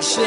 Production.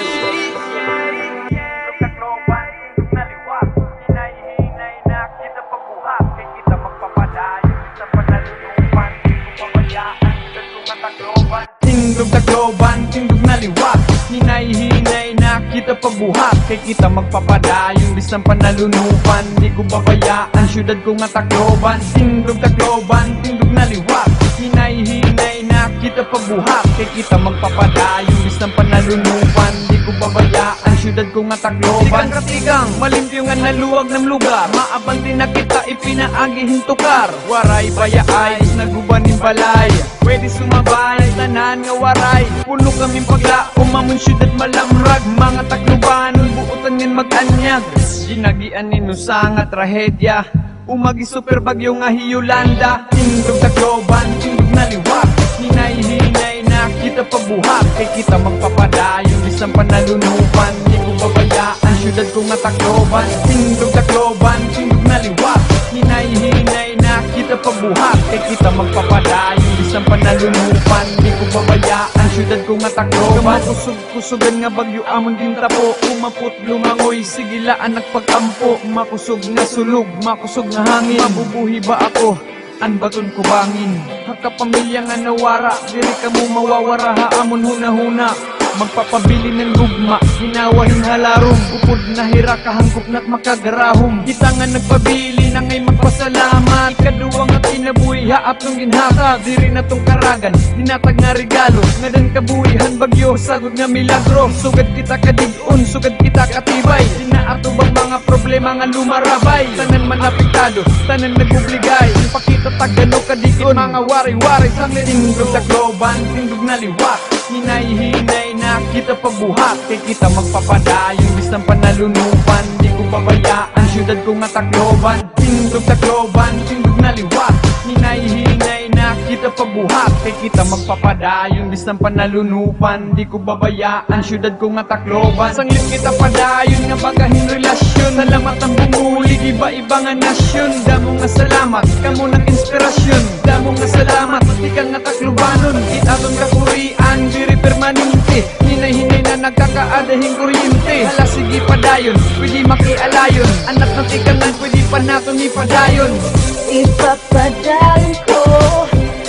Tindog tagloban, tindog na liwat, hinay-hinay na kita pabuhat. Kay kita magpapadayon, bisang panalunupan, di ko babayaan, syudad ko nga Tacloban. Tindog tagloban, tindog na liwat, hinay-hinay na kita pabuhat. Kay kita magpapadayon, bisang panalunupan, di ko babayaan, syudad ko nga Tacloban. Tigang malimpyo nga naluwag ng lugar, maabanti na kita ipinaagihin tukar. Waray bayaay, nagubanin balay, pwede sumabay, tanan nga waray. Puno kaming pagla, umamon syudad malamrag. Mga Taclobanon, buutan ngin mag-anyag, ginagian ninusa nga trahedya. Umagi super bagyo nga Yolanda. Tindog Tacloban, tindog na liwat, hinay-hinay na kita pabuhat. Kay kita magpapadayon, bisang panalunupan, di ko babayaan, syudad ko nga Tacloban. Tindog Tacloban, tindog na liwat, hinay-hinay na kita pabuhat. Kay kita magpapadayon, bisang panalunupan, di ko babayaan, syudad ko nga Tacloban. Kusog-kusogan nga bagyo amon din tapo, umapot lumangoy, sigilaan nagpagkampo. Makusog nga sulog, makusog nga hangin, mabubuhi ba ako? Anbaton ko bangin, hakapamilya nga nawara, diri ka mo mawawara, haamon huna-huna. Magpapabili ng gugma, hinawahin halarong, upod na hira kahangkop na't makagarahom. Kita nga nagpabili na ngay magpasalamat, ikaduwa nga kinabuhi, haap nung ginhaka. Diri na tong karagan, hinatag nga regalo, nga dan kabuhihan bagyo, sagod nga milagro. Sugad kita kadig-on, sugad kita katibay, dinaato bang mga problema nga lumarabay. Tanan man apektado, tanan nagubligay, pakita tagano kadig-on, mga wari-wari sang tindog Tacloban, tindog na liwat, hinay-hinay na kita pabuhat. Kay kita magpapadayon, bisang panalunupan, di ko babayaan, syudad ko nga Tacloban. Tindog Tacloban, tindog na liwat, hinay-hinay na kita pabuhat. Kay kita magpapadayon, bisang panalunupan, di ko babayaan, syudad ko nga Tacloban. Sanglit kita padayon nga bagahin relasyon, salamat ang bumulig, iba-iba nga nasyon. Damo nga salamat, kamo ng inspirasyon, damo nga salamat, di ka nga Taclobanon. Itaton ka kurian, diri permanente, hinay-hinay na nagkakaadahing kuryente. Hala sige padayon, pwede makialayon, anak ng ikanan, pwede pa nato ni padayon. Ipapadayon ko,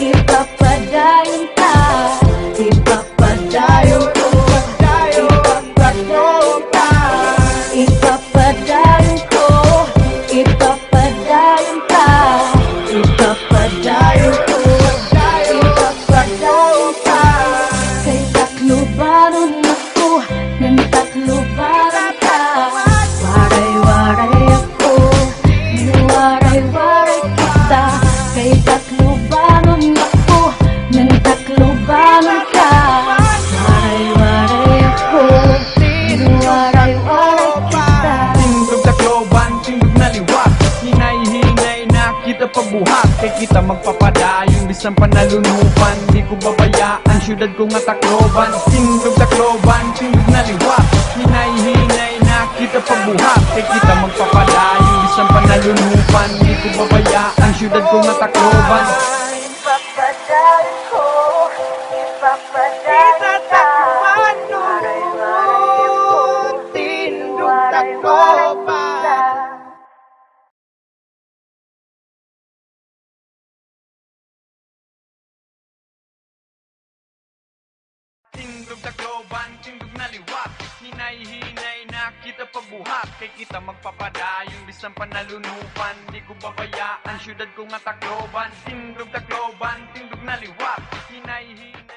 ipapadayon ka, ipapadayon ko, ipapadayon ka, ipapadayon ko, ipapadayon ka, ipapadayon ko, ipapadayon ka. Kay Taclobanon ako, ng Taclobanon ka. Waray-waray ako, waray-waray kita. Kay Taclobanon ako, ng Taclobanon ka. Waray-waray ako, waray-waray kita. Tindog Tacloban, tindog na liwat, hinay-hinay na kita pabuhat. Kay kita magpapadayon, bisang panalunupan, di ko babayaan, syudad ko nga Tacloban. Tindog Tacloban, tindog na liwat, hinay-hinay na kita pabuhat. Kay kita magpapadayon, bisang panalunupan, di ko babayaan, syudad ko nga Tacloban. Ipapadayon ko, ipapadayon ka. Waray-waray ako, waray-waray kita. Tindog Tacloban, tindog na liwat, hinay-hinay na kita pabuhat. Kay kita magpapadayon, bisang panalunupan, di ko babayaan, syudad ko nga Tacloban. Tindog Tacloban, tindog na liwat, hinay-hinay.